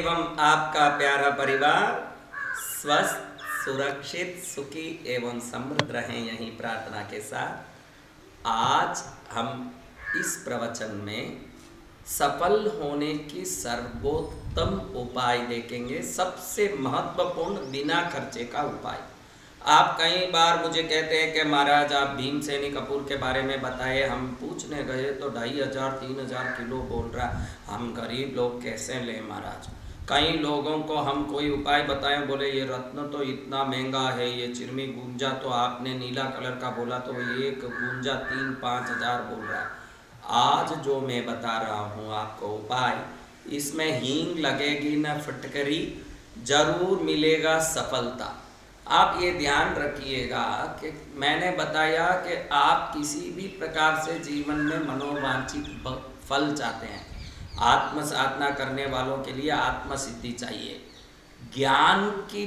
एवं आपका प्यारा परिवार स्वस्थ, सुरक्षित, सुखी एवं समृद्ध रहें, यही प्रार्थना के साथ आज हम इस प्रवचन में सफल होने की सर्वोत्तम उपाय देखेंगे। सबसे महत्वपूर्ण बिना खर्चे का उपाय। आप कई बार मुझे कहते हैं कि महाराज आप भीमसेनी कपूर के बारे में बताए। हम पूछने गए तो 2500-3000 किलो बोल रहा, हम गरीब लोग कैसे लें महाराज। कई लोगों को हम कोई उपाय बताएं, बोले ये रत्न तो इतना महंगा है, ये चिरमी गुंजा तो आपने नीला कलर का बोला तो एक गुंजा 3-5 हज़ार बोल रहा है। आज जो मैं बता रहा हूँ आपको उपाय, इसमें हींग लगेगी न फटकरी, जरूर मिलेगा सफलता। आप ये ध्यान रखिएगा कि मैंने बताया कि आप किसी भी प्रकार से जीवन में मनोवांछित फल चाहते हैं। आत्म साधना करने वालों के लिए आत्म सिद्धि चाहिए, ज्ञान की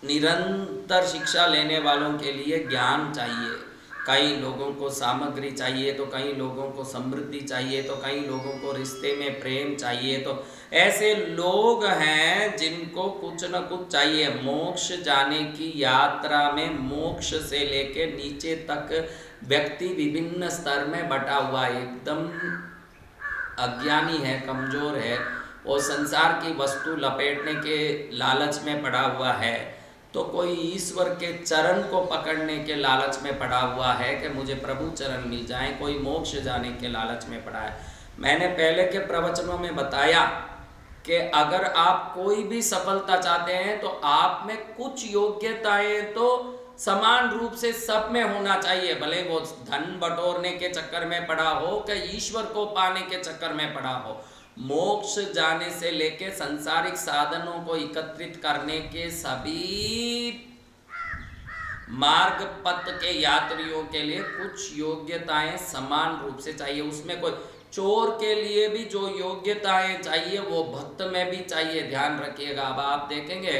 निरंतर शिक्षा लेने वालों के लिए ज्ञान चाहिए, कई लोगों को सामग्री चाहिए तो कई लोगों को समृद्धि चाहिए तो कई लोगों को रिश्ते में प्रेम चाहिए। तो ऐसे लोग हैं जिनको कुछ न कुछ चाहिए। मोक्ष जाने की यात्रा में मोक्ष से लेके नीचे तक व्यक्ति विभिन्न स्तर में बटा हुआ है। एकदम अज्ञानी है, कमजोर है, और संसार की वस्तु लपेटने के लालच में पड़ा हुआ है, तो कोई ईश्वर के चरण को पकड़ने के लालच में पड़ा हुआ है कि मुझे प्रभु चरण मिल जाए, कोई मोक्ष जाने के लालच में पड़ा है। मैंने पहले के प्रवचनों में बताया कि अगर आप कोई भी सफलता चाहते हैं तो आप में कुछ योग्यताएं तो समान रूप से सब में होना चाहिए। भले वो धन बटोरने के चक्कर में पड़ा हो कि ईश्वर को पाने के चक्कर में पड़ा हो, मोक्ष जाने से लेके सांसारिक साधनों को एकत्रित करने के सभी मार्ग पथ के यात्रियों के लिए कुछ योग्यताएं समान रूप से चाहिए। उसमें कोई चोर के लिए भी जो योग्यताएं चाहिए वो भक्त में भी चाहिए। ध्यान रखिएगा। अब आप देखेंगे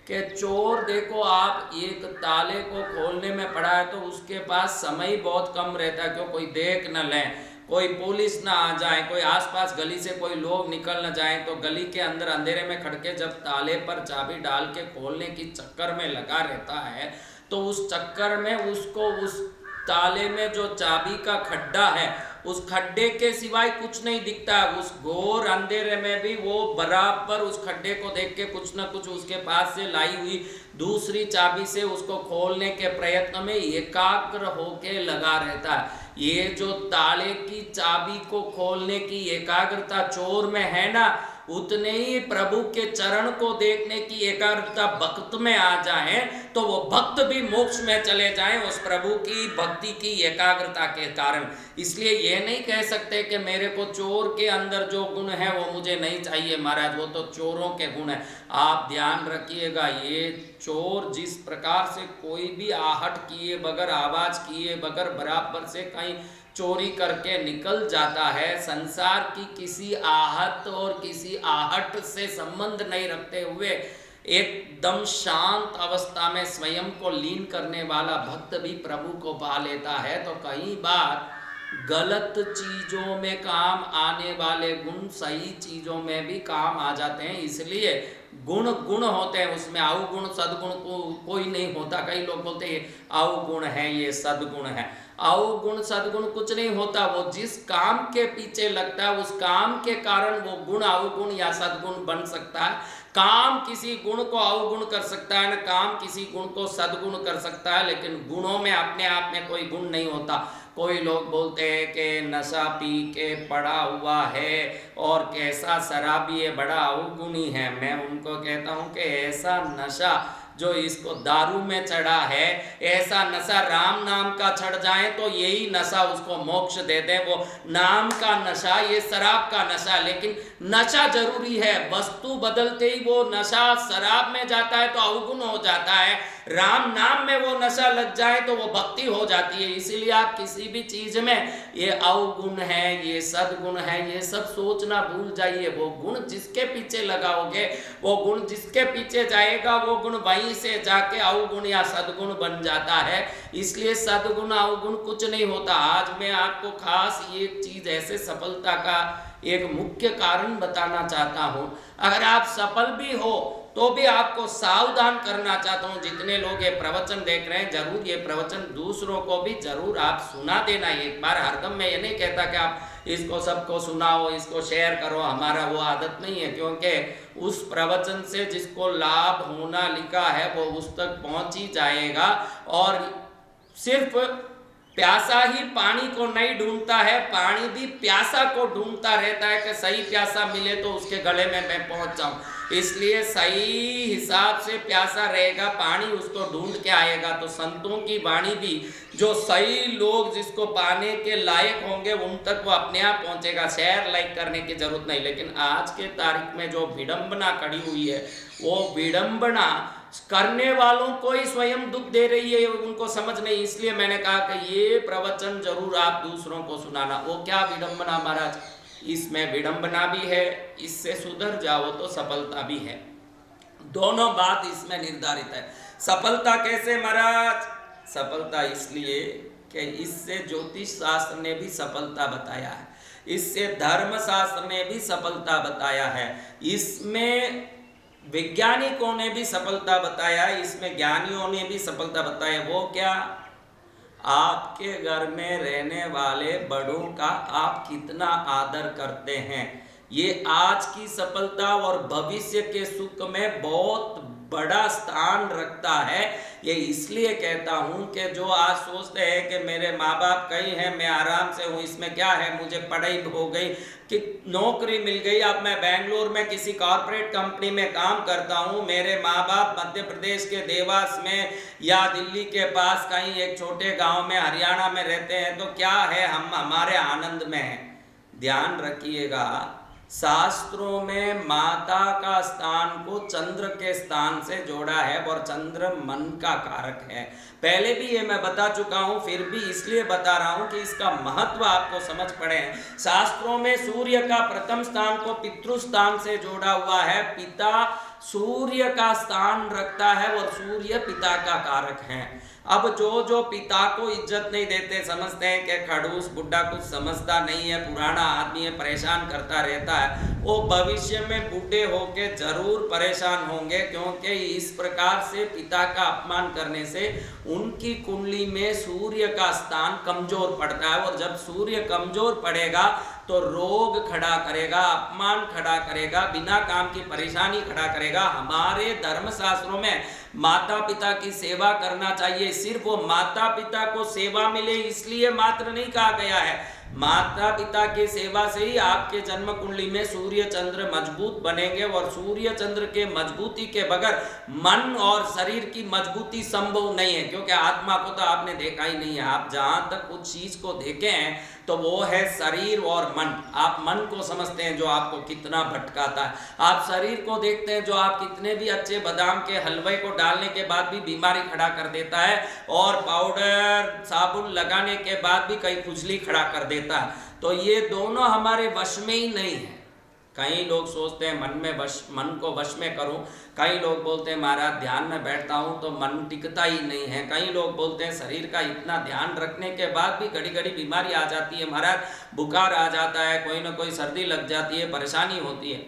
कि चोर, देखो आप एक ताले को खोलने में पड़ा है तो उसके पास समय बहुत कम रहता है, क्यों, कोई देख न लें, कोई पुलिस ना आ जाए, कोई आसपास गली से कोई लोग निकल न जाए, तो गली के अंदर अंधेरे में खड़के जब ताले पर चाबी डाल के खोलने की चक्कर में लगा रहता है तो उस चक्कर में उसको उस ताले में जो चाबी का खड्डा है उस खड्डे के सिवाय कुछ नहीं दिखता है। उस घोर अंधेरे में भी वो बराबर उस खड्डे को देख के कुछ न कुछ उसके पास से लाई हुई दूसरी चाबी से उसको खोलने के प्रयत्न में एकाग्र होके लगा रहता है। ये जो ताले की चाबी को खोलने की एकाग्रता चोर में है ना, उतने ही प्रभु के चरण को देखने की एकाग्रता भक्त में आ जाए तो वो भक्त भी मोक्ष में चले जाएं उस प्रभु की भक्ति की एकाग्रता के कारण। इसलिए ये नहीं कह सकते कि मेरे को चोर के अंदर जो गुण है वो मुझे नहीं चाहिए महाराज, वो तो चोरों के गुण है। आप ध्यान रखिएगा, ये चोर जिस प्रकार से कोई भी आहट किए बगैर, आवाज किए बगैर बराबर से कहीं चोरी करके निकल जाता है, संसार की किसी आहत और किसी आहट से संबंध नहीं रखते हुए एकदम शांत अवस्था में स्वयं को लीन करने वाला भक्त भी प्रभु को पा लेता है। तो कई बार गलत चीजों में काम आने वाले गुण सही चीजों में भी काम आ जाते हैं। इसलिए गुण गुण होते हैं, उसमें अवगुण सद्गुण को कोई नहीं होता। कई लोग बोलते हैं अवगुण है, ये सद्गुण है। अवगुण सद्गुण कुछ नहीं होता, वो जिस काम के पीछे लगता है उस काम के कारण वो गुण अवगुण या सद्गुण बन सकता है। काम किसी गुण को अवगुण कर सकता है, न काम किसी गुण को सद्गुण कर सकता है, लेकिन गुणों में अपने आप में कोई गुण नहीं होता। कोई लोग बोलते हैं कि नशा पी के पड़ा हुआ है और कैसा शराबी है, बड़ा अवगुणी है। मैं उनको कहता हूं कि ऐसा नशा जो इसको दारू में चढ़ा है, ऐसा नशा राम नाम का चढ़ जाए तो यही नशा उसको मोक्ष दे दे। वो नाम का नशा, ये शराब का नशा, लेकिन नशा जरूरी है। वस्तु बदलते ही वो नशा शराब में जाता है तो अवगुण हो जाता है, राम नाम में वो नशा लग जाए तो वो भक्ति हो जाती है। इसीलिए आप किसी भी चीज में ये अवगुण है, ये सद्गुण है, ये सब सोचना भूल जाइए। वो गुण जिसके पीछे लगाओगे, वो गुण जिसके पीछे जाएगा, वो गुण वहीं से जाके अवगुण या सद्गुण बन जाता है। इसलिए सद्गुण अवगुण कुछ नहीं होता। आज मैं आपको खास ये चीज ऐसे सफलता का एक मुख्य कारण बताना चाहता हूँ। अगर आप सफल भी हो तो भी आपको सावधान करना चाहता हूँ। जितने लोग ये प्रवचन देख रहे हैं, जरूर ये प्रवचन दूसरों को भी जरूर आप सुना देना एक बार। हरदम मैं ये नहीं कहता कि आप इसको सबको सुनाओ, इसको शेयर करो, हमारा वो आदत नहीं है, क्योंकि उस प्रवचन से जिसको लाभ होना लिखा है वो उस तक पहुंच ही जाएगा। और सिर्फ प्यासा ही पानी को नहीं ढूंढता है, पानी भी प्यासा को ढूंढता रहता है कि सही प्यासा मिले तो उसके गले में मैं पहुंच जाऊं। इसलिए सही हिसाब से प्यासा रहेगा, पानी उसको ढूंढ के आएगा। तो संतों की वाणी भी, जो सही लोग जिसको पाने के लायक होंगे उन तक वो अपने आप पहुंचेगा। शेयर लाइक करने की जरूरत नहीं। लेकिन आज के तारीख में जो विडंबना खड़ी हुई है, वो विडंबना करने वालों को ही स्वयं दुख दे रही है, उनको समझ नहीं। इसलिए मैंने कहा कि ये प्रवचन जरूर आप दूसरों को सुनाना। वो क्या विडंबना महाराज? इसमें विडंबना भी है, इससे सुधर जाओ तो सफलता भी है। दोनों बात इसमें निर्धारित है। सफलता कैसे महाराज? सफलता इसलिए कि इससे ज्योतिष शास्त्र ने भी सफलता बताया है, इससे धर्म शास्त्र ने भी सफलता बताया है, इसमें वैज्ञानिकों ने भी सफलता बताया, इसमें ज्ञानियों ने भी सफलता बताया। वो क्या? आपके घर में रहने वाले बड़ों का आप कितना आदर करते हैं, ये आज की सफलता और भविष्य के सुख में बहुत बड़ा स्थान रखता है। ये इसलिए कहता हूँ कि जो आज सोचते हैं कि मेरे माँ बाप कहीं हैं, मैं आराम से हूँ, इसमें क्या है, मुझे पढ़ाई हो गई कि नौकरी मिल गई, अब मैं बेंगलोर में किसी कॉरपोरेट कंपनी में काम करता हूँ, मेरे माँ बाप मध्य प्रदेश के देवास में या दिल्ली के पास कहीं एक छोटे गांव में हरियाणा में रहते हैं, तो क्या है, हम हमारे आनंद में हैं। ध्यान रखिएगा, शास्त्रों में माता का स्थान को चंद्र के स्थान से जोड़ा है और चंद्र मन का कारक है। पहले भी ये मैं बता चुका हूँ, फिर भी इसलिए बता रहा हूँ कि इसका महत्व आपको समझ पड़े। शास्त्रों में सूर्य का प्रथम स्थान को पितृस्थान से जोड़ा हुआ है। पिता सूर्य का स्थान रखता है और सूर्य पिता का कारक है। अब जो पिता को इज्जत नहीं देते, समझते हैं कि खड़ूस बुढ़ा कुछ समझता नहीं है, पुराना आदमी है, परेशान करता रहता है, वो भविष्य में बूढ़े होके जरूर परेशान होंगे, क्योंकि इस प्रकार से पिता का अपमान करने से उनकी कुंडली में सूर्य का स्थान कमजोर पड़ता है। और जब सूर्य कमजोर पड़ेगा तो रोग खड़ा करेगा, अपमान खड़ा करेगा, बिना काम की परेशानी खड़ा करेगा। हमारे धर्मशास्त्रों में माता पिता की सेवा करना चाहिए। सिर्फ वो माता पिता को सेवा मिले इसलिए मात्र नहीं कहा गया है। माता पिता की सेवा से ही आपके जन्म कुंडली में सूर्य चंद्र मजबूत बनेंगे, और सूर्य चंद्र के मजबूती के बगैर मन और शरीर की मजबूती संभव नहीं है, क्योंकि आत्मा को तो आपने देखा ही नहीं है। आप जहां तक कुछ चीज को देखे हैं तो वो है शरीर और मन। आप मन को समझते हैं जो आपको कितना भटकाता है, आप शरीर को देखते हैं जो आप कितने भी अच्छे बादाम के हलवे को डालने के बाद भी बीमारी खड़ा कर देता है, और पाउडर साबुन लगाने के बाद भी कई खुजली खड़ा कर देता है। तो ये दोनों हमारे वश में ही नहीं है। कई लोग सोचते हैं मन को वश में करूं, कई लोग बोलते हैं महाराज ध्यान में बैठता हूं तो मन टिकता ही नहीं है, कई लोग बोलते हैं शरीर का इतना ध्यान रखने के बाद भी घड़ी घड़ी बीमारी आ जाती है महाराज, बुखार आ जाता है, कोई ना कोई सर्दी लग जाती है, परेशानी होती है।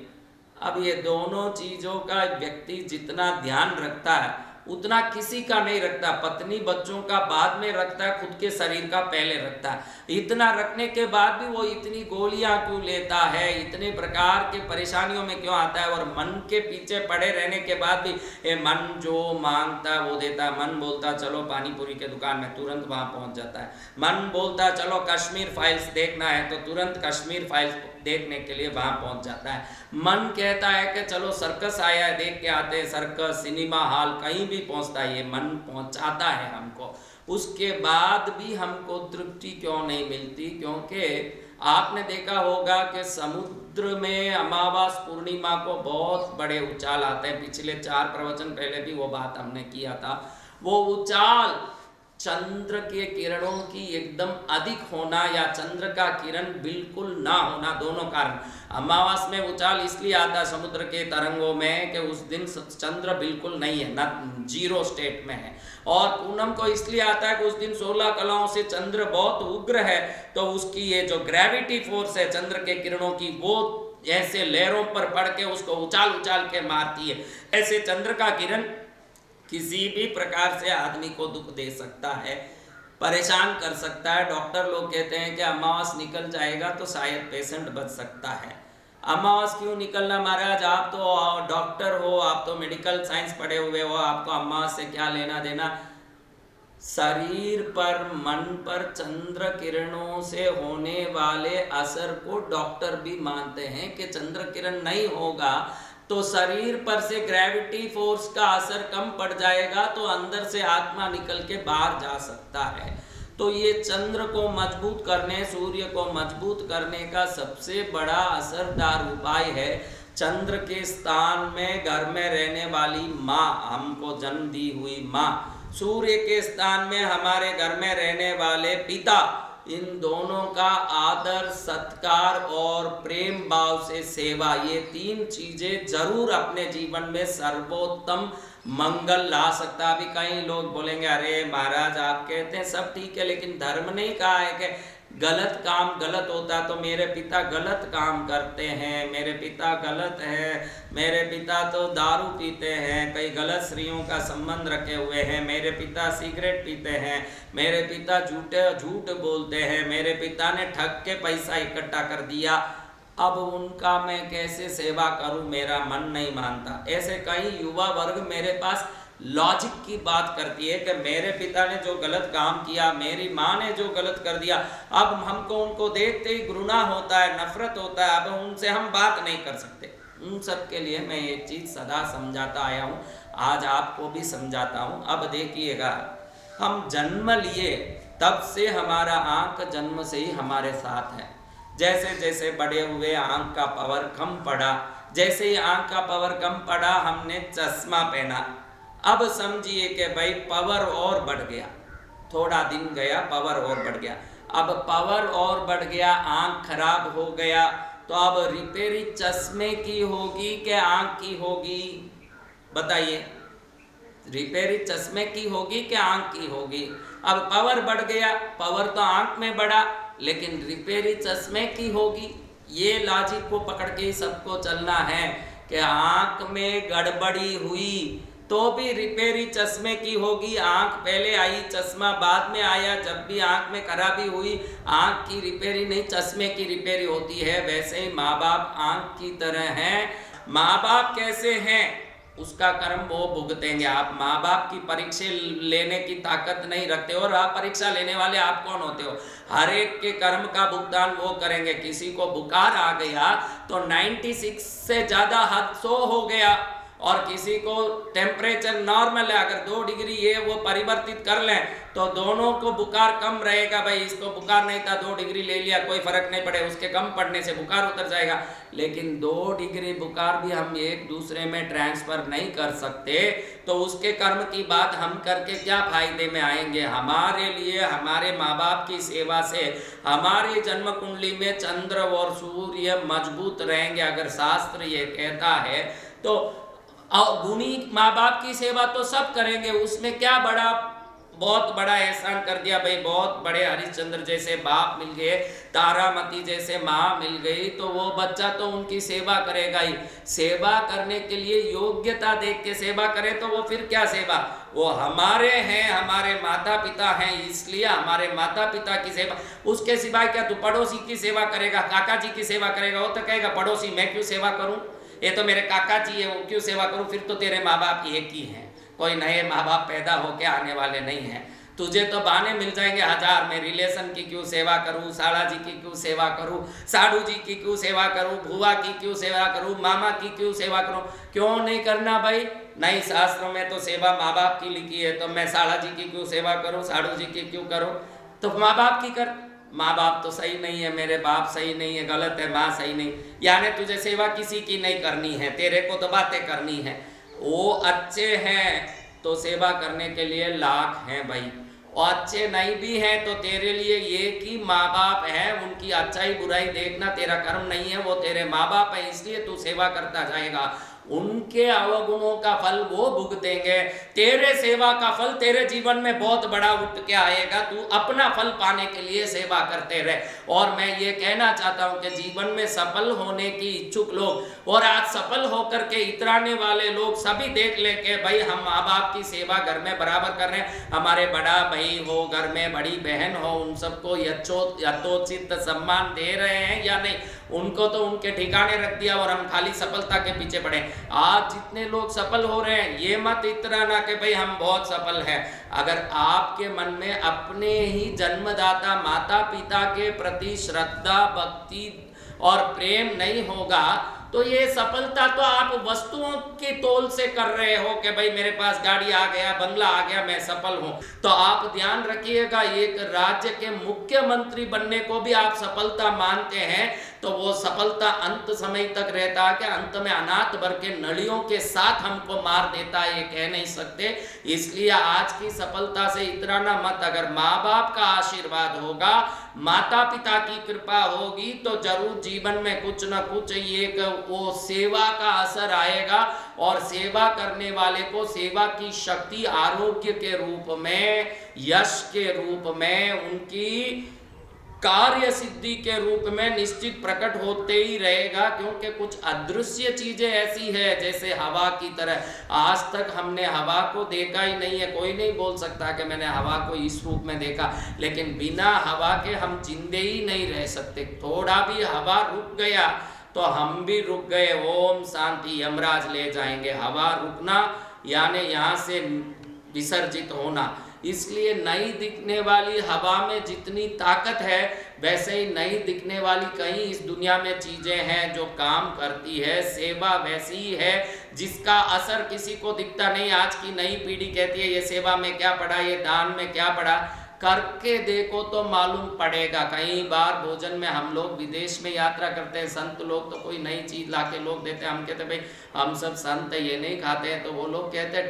अब ये दोनों चीज़ों का व्यक्ति जितना ध्यान रखता है उतना किसी का नहीं रखता। पत्नी बच्चों का बाद में रखता है, खुद के शरीर का पहले रखता है। इतना रखने के बाद भी वो इतनी गोलियां क्यों लेता है, इतने प्रकार के परेशानियों में क्यों आता है, और मन के पीछे पड़े रहने के बाद भी ये मन जो मांगता है वो देता है। मन बोलता चलो पानी पूरी के दुकान में, तुरंत वहां पहुंच जाता है। मन बोलता चलो कश्मीर फाइल्स देखना है तो तुरंत कश्मीर फाइल्स देखने के लिए वहां पहुंच जाता है। मन कहता है कि चलो सर्कस आया है देख के आते हैं, सर्कस सिनेमा हॉल कहीं भी पहुंचता है, ये मन पहुंचाता है हमको। उसके बाद भी हमको तृप्ति क्यों नहीं मिलती? क्योंकि आपने देखा होगा कि समुद्र में अमावस पूर्णिमा को बहुत बड़े उछाल आते हैं। पिछले 4 प्रवचन पहले भी वो बात हमने किया था। वो उछाल चंद्र के किरणों की एकदम अधिक होना या चंद्र का किरण बिल्कुल ना होना, दोनों कारण। अमावस में उछाल इसलिए आता समुद्र के तरंगों में कि उस दिन चंद्र बिल्कुल नहीं है, ना जीरो स्टेट में है। और पूनम को इसलिए आता है कि उस दिन 16 कलाओं से चंद्र बहुत उग्र है, तो उसकी ये जो ग्रेविटी फोर्स है चंद्र के किरणों की, वो ऐसे लहरों पर पड़ के उसको उछाल उछाल के मारती है। ऐसे चंद्र का किरण किसी भी प्रकार से आदमी को दुख दे सकता है, परेशान कर सकता है। डॉक्टर लोग कहते हैं कि अमावस निकल जाएगा तो शायद पेशेंट बच सकता है। अमावस क्यों निकलना महाराज, आप तो डॉक्टर हो, आप तो मेडिकल साइंस पढ़े हुए हो, आपको अमावस से क्या लेना देना। शरीर पर, मन पर चंद्र किरणों से होने वाले असर को डॉक्टर भी मानते हैं कि चंद्र किरण नहीं होगा तो शरीर पर से ग्रेविटी फोर्स का असर कम पड़ जाएगा, तो अंदर से आत्मा निकल के बाहर जा सकता है। तो ये चंद्र को मजबूत करने, सूर्य को मजबूत करने का सबसे बड़ा असरदार उपाय है चंद्र के स्थान में घर में रहने वाली माँ, हमको जन्म दी हुई माँ। सूर्य के स्थान में हमारे घर में रहने वाले पिता, इन दोनों का आदर, सत्कार और प्रेम भाव से सेवा, ये 3 चीजें जरूर अपने जीवन में सर्वोत्तम मंगल ला सकता। अभी कई लोग बोलेंगे अरे महाराज आप कहते हैं सब ठीक है, लेकिन धर्म नहीं कहा है कि गलत काम गलत होता, तो मेरे पिता गलत काम करते हैं, मेरे पिता गलत है, मेरे पिता तो दारू पीते हैं, कई गलत स्त्रियों का संबंध रखे हुए हैं, मेरे पिता सिगरेट पीते हैं, मेरे पिता झूठ बोलते हैं, मेरे पिता ने ठग के पैसा इकट्ठा कर दिया, अब उनका मैं कैसे सेवा करूं, मेरा मन नहीं मानता। ऐसे कई युवा वर्ग मेरे पास लॉजिक की बात करती है कि मेरे पिता ने जो गलत काम किया, मेरी माँ ने जो गलत कर दिया, अब हमको उनको देखते ही घृणा होता है, नफरत होता है, अब उनसे हम बात नहीं कर सकते। उन सब के लिए मैं एक चीज़ सदा समझाता आया हूँ, आज आपको भी समझाता हूँ। अब देखिएगा, हम जन्म लिए तब से हमारा आँख जन्म से ही हमारे साथ है। जैसे जैसे बड़े हुए आँख का पावर कम पड़ा, जैसे ही आँख का पावर कम पड़ा हमने चश्मा पहना, अब समझिए कि भाई पावर और बढ़ गया, थोड़ा दिन गया पावर और बढ़ गया, अब पावर और बढ़ गया, आँख खराब हो गया, तो अब रिपेयरी चश्मे की होगी कि आँख की होगी, बताइए, रिपेयरी चश्मे की होगी कि आँख की होगी। अब पावर बढ़ गया, पावर तो आँख में बढ़ा, लेकिन रिपेयरी चश्मे की होगी। ये लॉजिक को पकड़ के ही सबको चलना है कि आँख में गड़बड़ी हुई तो भी रिपेयरी चश्मे की होगी। आँख पहले आई, चश्मा बाद में आया। जब भी आँख में खराबी हुई, आँख की रिपेयरी नहीं चश्मे की रिपेयरी होती है। वैसे ही माँ बाप आँख की तरह हैं। माँ बाप कैसे हैं उसका कर्म वो भुगतेंगे। आप माँ बाप की परीक्षा लेने की ताकत नहीं रखते, और आप परीक्षा लेने वाले आप कौन होते हो? हर एक के कर्म का भुगतान वो करेंगे। किसी को बुखार आ गया तो 96 से ज़्यादा हद 100 हो गया, और किसी को टेम्परेचर नॉर्मल है, अगर 2 डिग्री ये वो परिवर्तित कर लें तो दोनों को बुखार कम रहेगा। भाई इसको बुखार नहीं था, 2 डिग्री ले लिया, कोई फर्क नहीं पड़े, उसके कम पड़ने से बुखार उतर जाएगा। लेकिन 2 डिग्री बुखार भी हम एक दूसरे में ट्रांसफर नहीं कर सकते, तो उसके कर्म की बात हम करके क्या फायदे में आएंगे? हमारे लिए हमारे माँ बाप की सेवा से हमारे जन्म कुंडली में चंद्र और सूर्य मजबूत रहेंगे, अगर शास्त्र ये कहता है तो। गुणी माँ बाप की सेवा तो सब करेंगे, उसमें क्या बड़ा, बहुत बड़ा एहसान कर दिया भाई, बहुत बड़े हरिश्चंद्र जैसे बाप मिल गए, तारामती जैसे माँ मिल गई, तो वो बच्चा तो उनकी सेवा करेगा ही। सेवा करने के लिए योग्यता देख के सेवा करे तो वो फिर क्या सेवा, वो हमारे हैं, हमारे माता पिता हैं, इसलिए हमारे माता पिता की सेवा। उसके सिवाय क्या तू पड़ोसी की सेवा करेगा, काका जी की सेवा करेगा? वो तो कहेगा पड़ोसी मैं क्यों सेवा करूं, ये तो मेरे काका जी है, वो क्यों सेवा करूं? फिर तो तेरे माँ बाप एक ही हैं, कोई नए माँ बाप पैदा होके आने वाले नहीं हैं। तुझे तो बहाने मिल जाएंगे 1000, मैं रिलेशन की क्यों सेवा करूं, साला जी की क्यों सेवा करूं, साड़ू जी की क्यों सेवा करूं, भुआ की क्यों सेवा करूं, मामा की क्यों सेवा करूं? क्यों नहीं करना भाई? नहीं, शास्त्रों में तो सेवा माँ बाप की लिखी है, तो मैं साला जी की क्यों सेवा करूं, साड़ू जी की क्यों करूं? तो माँ बाप की कर। माँ बाप तो सही नहीं है, मेरे बाप सही नहीं है, गलत है, माँ सही नहीं, यानी तुझे सेवा किसी की नहीं करनी है, तेरे को तो बातें करनी है। वो अच्छे हैं तो सेवा करने के लिए लाख हैं भाई, और अच्छे नहीं भी हैं तो तेरे लिए ये कि माँ बाप है, उनकी अच्छाई बुराई देखना तेरा कर्म नहीं है, वो तेरे माँ बाप है, इसलिए तू सेवा करता जाएगा। उनके अवगुणों का फल वो भुगतेंगे, तेरे सेवा का फल तेरे जीवन में बहुत बड़ा उठ के आएगा। तू अपना फल पाने के लिए सेवा करते रहे। और मैं ये कहना चाहता हूं कि जीवन में सफल होने की इच्छुक लोग और आज सफल होकर के इतराने वाले लोग सभी देख ले के भाई हम माँ बाप की सेवा घर में बराबर कर रहे हैं, हमारे बड़ा भाई हो, घर में बड़ी बहन हो, उन सबको यथोचित सम्मान दे रहे हैं या नहीं, उनको तो उनके ठिकाने रख दिया और हम खाली सफलता के पीछे पड़े। आज जितने लोग सफल हो रहे हैं ये मत इतराना कि भाई हम बहुत सफल हैं। अगर आपके मन में अपने ही जन्मदाता माता पिता के प्रति श्रद्धा भक्ति और प्रेम नहीं होगा तो ये सफलता तो आप वस्तुओं के तौल से कर रहे हो कि भाई मेरे पास गाड़ी आ गया, बंगला आ गया, मैं सफल हूं। तो आप ध्यान रखिएगा, एक राज्य के मुख्यमंत्री बनने को भी आप सफलता मानते हैं तो वो सफलता अंत समय तक रहता है कि अंत में अनाथ भर के नलियों के साथ हमको मार देता है, ये कह नहीं सकते। इसलिए आज की सफलता से इतराना मत। अगर माँ बाप का आशीर्वाद होगा, माता पिता की कृपा होगी तो जरूर जीवन में कुछ न कुछ एक वो सेवा का असर आएगा और सेवा करने वाले को सेवा की शक्ति आरोग्य के रूप में, यश के रूप में, उनकी कार्य सिद्धि के रूप में निश्चित प्रकट होते ही रहेगा। क्योंकि कुछ अदृश्य चीजें ऐसी है जैसे हवा की तरह, आज तक हमने हवा को देखा ही नहीं है। कोई नहीं बोल सकता कि मैंने हवा को इस रूप में देखा, लेकिन बिना हवा के हम जिंदे ही नहीं रह सकते। थोड़ा भी हवा रुक गया तो हम भी रुक गए। ओम शांति, यमराज ले जाएंगे। हवा रुकना यानी यहाँ से विसर्जित होना। इसलिए नई दिखने वाली हवा में जितनी ताकत है वैसे ही नई दिखने वाली कई इस दुनिया में चीजें हैं जो काम करती है। सेवा वैसी ही है जिसका असर किसी को दिखता नहीं। आज की नई पीढ़ी कहती है ये सेवा में क्या पड़ा, ये दान में क्या पड़ा, करके देखो तो मालूम पड़ेगा। कई बार भोजन में हम लोग विदेश में यात्रा करते हैं, संत लोग तो कोई नई चीज लाके लोग देते हैं, हम कहते हैं भाई हम सब संत ये नहीं खाते हैं, तो वो लोग कहते हैं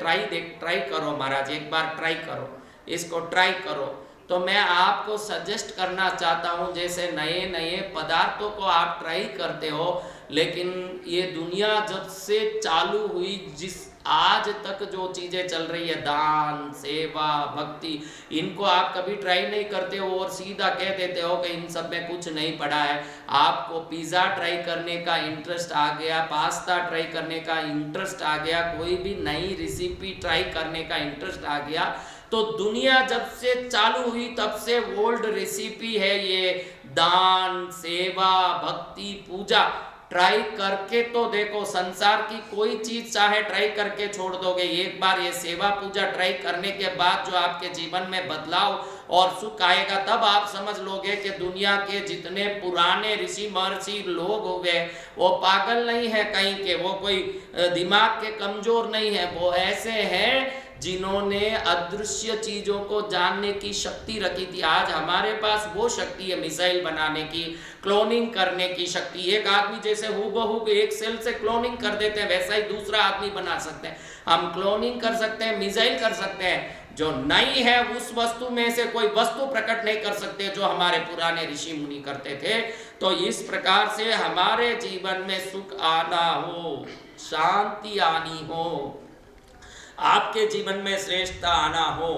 ट्राई करो महाराज, एक बार ट्राई करो, इसको ट्राई करो। तो मैं आपको सजेस्ट करना चाहता हूँ जैसे नए नए पदार्थों को आप ट्राई करते हो, लेकिन ये दुनिया जब से चालू हुई, जिस आज तक जो चीज़ें चल रही है, दान सेवा भक्ति, इनको आप कभी ट्राई नहीं करते हो और सीधा कह देते हो कि इन सब में कुछ नहीं पड़ा है। आपको पिज़्ज़ा ट्राई करने का इंटरेस्ट आ गया, पास्ता ट्राई करने का इंटरेस्ट आ गया, कोई भी नई रेसिपी ट्राई करने का इंटरेस्ट आ गया, तो दुनिया जब से चालू हुई तब से ओल्ड रेसिपी है ये दान सेवा भक्ति पूजा। ट्राई करके तो देखो, संसार की कोई चीज चाहे ट्राई करके छोड़ दोगे, एक बार ये सेवा पूजा ट्राई करने के बाद जो आपके जीवन में बदलाव और सुख आएगा तब आप समझ लोगे कि दुनिया के जितने पुराने ऋषि महर्षि लोग हुए वो पागल नहीं है कहीं के, वो कोई दिमाग के कमजोर नहीं है, वो ऐसे हैं जिन्होंने अदृश्य चीजों को जानने की शक्ति रखी थी। आज हमारे पास वो शक्ति है मिसाइल बनाने की, क्लोनिंग करने की शक्ति। एक आदमी जैसे हूबहू एक सेल से क्लोनिंग कर देते हैं वैसा ही दूसरा आदमी बना सकते हैं। हम क्लोनिंग कर सकते हैं, मिसाइल कर सकते हैं। जो नहीं है उस वस्तु में से कोई वस्तु प्रकट नहीं कर सकते जो हमारे पुराने ऋषि मुनि करते थे। तो इस प्रकार से हमारे जीवन में सुख आना हो, शांति आनी हो, आपके जीवन में श्रेष्ठता आना हो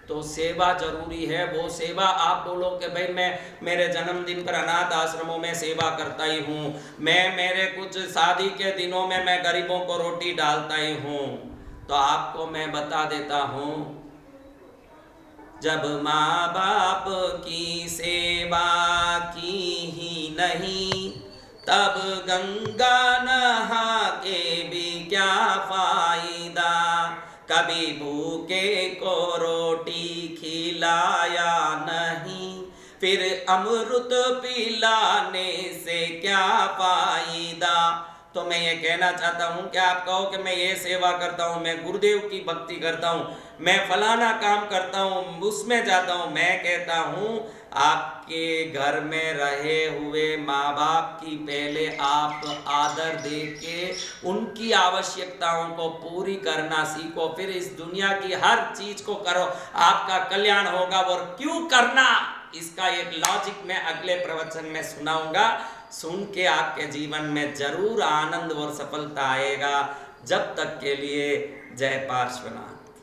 तो सेवा जरूरी है। वो सेवा आप बोलो कि भाई मैं मेरे जन्मदिन पर अनाथ आश्रमों में सेवा करता ही हूँ, मैं मेरे कुछ शादी के दिनों में मैं गरीबों को रोटी डालता ही हूँ, तो आपको मैं बता देता हूँ जब माँ बाप की सेवा की ही नहीं तब गंगा नहा के भी क्या फायदा। कभी भूखे को रोटी खिलाया नहीं, फिर अमृत पिलाने से क्या फायदा। तो मैं ये कहना चाहता हूँ कि आप कहो कि मैं ये सेवा करता हूँ, मैं गुरुदेव की भक्ति करता हूँ, मैं फलाना काम करता हूँ, उसमें जाता हूँ। मैं कहता हूँ आपके घर में रहे हुए माँ बाप की पहले आप आदर दे के उनकी आवश्यकताओं को पूरी करना सीखो, फिर इस दुनिया की हर चीज को करो, आपका कल्याण होगा। और क्यों करना, इसका एक लॉजिक मैं अगले प्रवचन में सुनाऊंगा। सुन के आपके जीवन में जरूर आनंद और सफलता आएगा। जब तक के लिए जय पार्श्वनाथ।